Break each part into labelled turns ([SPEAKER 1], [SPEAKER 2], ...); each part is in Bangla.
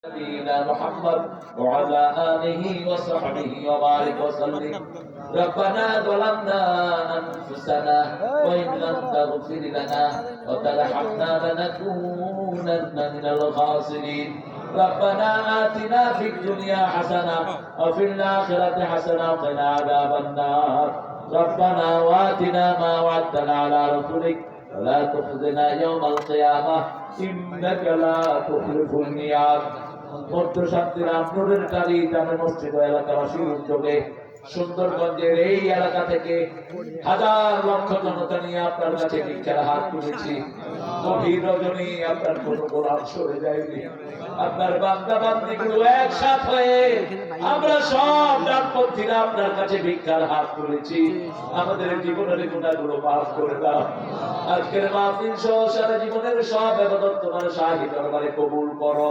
[SPEAKER 1] نبينا محمد وعلى آله وصحبه وبارك وسلم. ربنا ظلمنا أنفسنا وإن لم تغفر لنا وترحمنا لنكونن من الخاسرين. ربنا آتنا في الدنيا حسنة وفي الآخرة حسنة وقنا عذاب النار. ربنا وآتنا ما وعدتنا على رسلك ولا تخزنا يوم القيامة إنك لا تخلف الميعاد. মধ্য শান্তির আমনুরের কালী জামে মসজিদ এলাকাবাসীর উদ্যোগে সুন্দরগঞ্জের এই এলাকা থেকে হাজার লক্ষ জনতা নিয়ে আপনার কাছে ভিক্ষার হাত তুলেছি। গভীর রজনী আপনার কোনো গোলাম সরে যায়নি। আপনার বান্দা বান্দিগুলো একসাথ হয়ে আমরা সব ডানপন্থীরা আপনার কাছে ভিক্ষার হাত তুলেছি। আমাদের জীবনের গুনাহগুলো মাফ করে দাও। আজকের মাহফিল সহ সারা জীবনের সব ইবাদত তোমার শাহী দরবারে কবুল করো।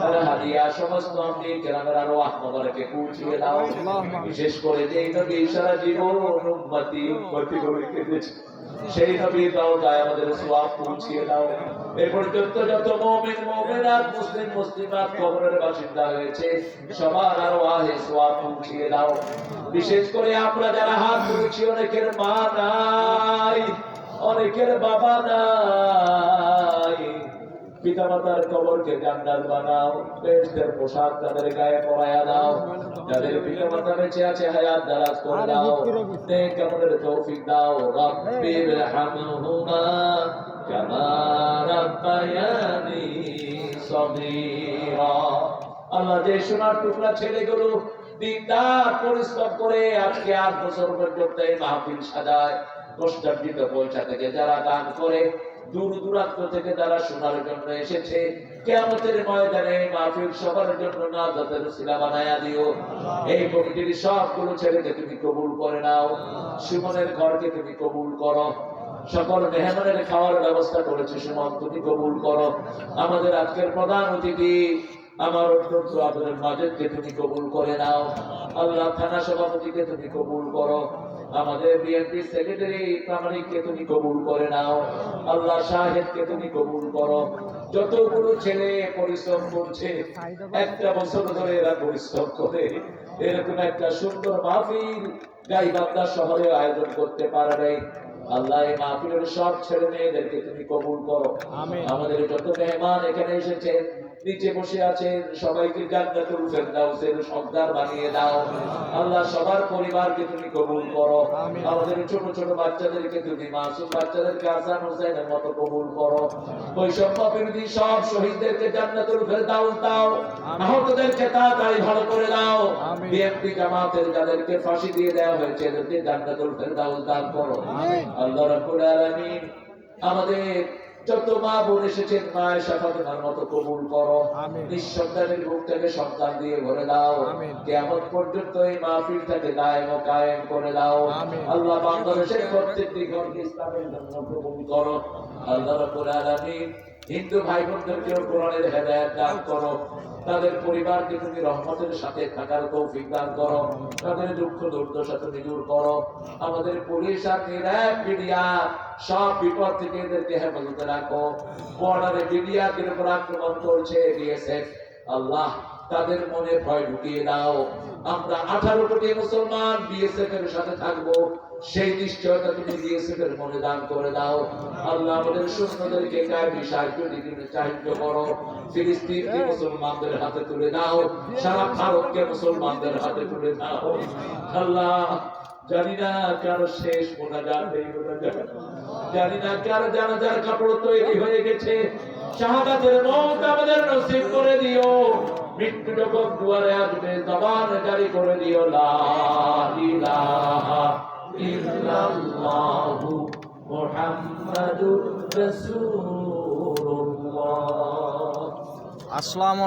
[SPEAKER 1] তারা হাদিয়া সমস্ত আমলি কেরামের আরওয়াহ মোবারকে পৌঁছিয়ে দাও। বিশেষ করে যেই নবী সারা জীবন উম্মতি করে কেঁদেছে সেই নবীর রওজায় আমাদের সওয়াব পৌঁছিয়ে দাও। এ পর্যন্ত যত মুমিন মুমিনাত মুসলিম মুসলিমাত কবরের বাসিন্দা হয়েছে সবার আরওয়াহে সওয়াব পৌঁছিয়ে দাও। বিশেষ করে আমরা যারা হাত তুলেছি অনেকের মা নাই, অনেকের বাবা নাই, পিতামাতার কবরকে জান্নাত বানাও। বেহেশতের পোশাক তাদের গায়ে পরায়া দাও। যাদের পিতামাতা বেঁচে আছে হায়াত দারাজ করে দাও। নেক আমলের তৌফিক দাও। রব্বির হামহুমা কামা রাব্বায়ানি সগীরা। আল্লাহ যে সোনার টুকরা ছেলেগুলো দিনরাত পরিশ্রম করে আজকে 8 বছর পর্যন্ত এই মাহফিল সাজায়, কষ্টার্জিত পয়সা থেকে যারা দান করে, দূর দূরান্ত থেকে যারা শোনার জন্য এসেছে, কিয়ামতের ময়দানে মাহফিল সবার জন্য নাজাতের উসিলা বানায়া দিও। এই কমিটির সবগুলো ছেলেকে তুমি কবুল করে নাও। সুমনের ঘরকে তুমি কবুল করো। সকল মেহমানের খাওয়ার ব্যবস্থা করেছে সুমন, তুমি কবুল করো। আমাদের আজকের প্রধান অতিথি আমার অত্যন্ত আদরের মাজেদকে তুমি কবুল করে নাও। আল্লাহ থানা সভাপতিকে তুমি কবুল করো। আমাদের বিএনপি সেক্রেটারি প্রামাণিককে তুমি কবুল করে নাও। আল্লাহ শাহেদকে তুমি কবুল করো। যতগুলো ছেলে পরিশ্রম করছে, একটা বছর ধরে এরা পরিশ্রম করে এরকম একটা সুন্দর মাহফিল গাইবান্ধা শহরে আয়োজন করতে পারে। আল্লাহ এই মাহফিলের সব ছেলে মেয়েদেরকে তুমি কবুল করো। আমাদের যত মেহমান এখানে এসেছেন, নিচে বসে আছেন, সবাইকে জান্নাতুল ফেরদাউসের সর্দার বানিয়ে দাও। আল্লাহ সবার পরিবারকে তুমি কবুল করো। আমাদের ছোট ছোট বাচ্চাদেরকে তুমি মাসুম বাচ্চাদেরকে হাসান হোসেনের মতো কবুল করো। বৈষম্য বিরোধী সব শহীদদেরকে জান্নাতুল ফেরদাউস দাও। আহতদেরকে তাড়াতাড়ি ভালো করে দাও। বিএনপি জামাতের যাদেরকে ফাঁসি দিয়ে দেওয়া হয়েছে এদেরকে জান্নাতুল ফেরদাউস দান করো। আল্লাহ রাব্বুল আলামিন আমাদের যত মা বোন এসেছেন মায়ের শাফাতের মতো কবুল করো। নিঃসন্তানের বুক থেকে সন্তান দিয়ে ভরে দাও। কিয়ামত পর্যন্ত এই মাহফিলটাকে দায়েম ও কায়েম করে দাও। আল্লাহ বাংলাদেশের প্রত্যেকটি ঘরকে ইসলামের জন্য কবুল করো। আল্লাহ রাব্বুল আলামিন হিন্দু ভাই বোনদেরকেও কোরআনের হেদায়েত দান করো। তাদের পরিবারকে তুমি রহমতের সাথে থাকার তৌফিক দান করো। তাদের দুঃখ দুর্দশা তুমি দূর করো। আমাদের পুলিশ আর র্যাব মিডিয়া সব বিপদ থেকে এদেরকে হেফাজতে রাখো। বর্ডারে মিডিয়াদের উপর আক্রমণ করছে বিএসএফ, আল্লাহ তাদের মনে ভয় ঢুকিয়ে দাও। আমরা 18 কোটি মুসলমান বিএসএফ এর সাথে থাকবো, সেই নিশ্চয়তা তুমি বিএসএফ এর মনে দান করে দাও। আল্লাহ আমাদের সৈন্যদেরকে কায়েমি সাহায্য দিতে সাহায্য করো। ফিলিস্তিনকে মুসলমানদের হাতে তুলে দাও। সারা ভারতকে মুসলমানদের হাতে তুলে দাও। আল্লাহ জানি না কার শেষ মোনাজাত এই মোনাজাত, জানি না কার জানাজার কাপড় তৈরি হয়ে গেছে। শাহাদাতের মওত আমাদের নসিব করে দিও। মৃত্যু যখন দুয়ারে আসবে জবান জারি করে দিও লা ইলাহা ইল্লাল্লাহু মুহাম্মাদুর রাসূলুল্লাহ। আসসালামু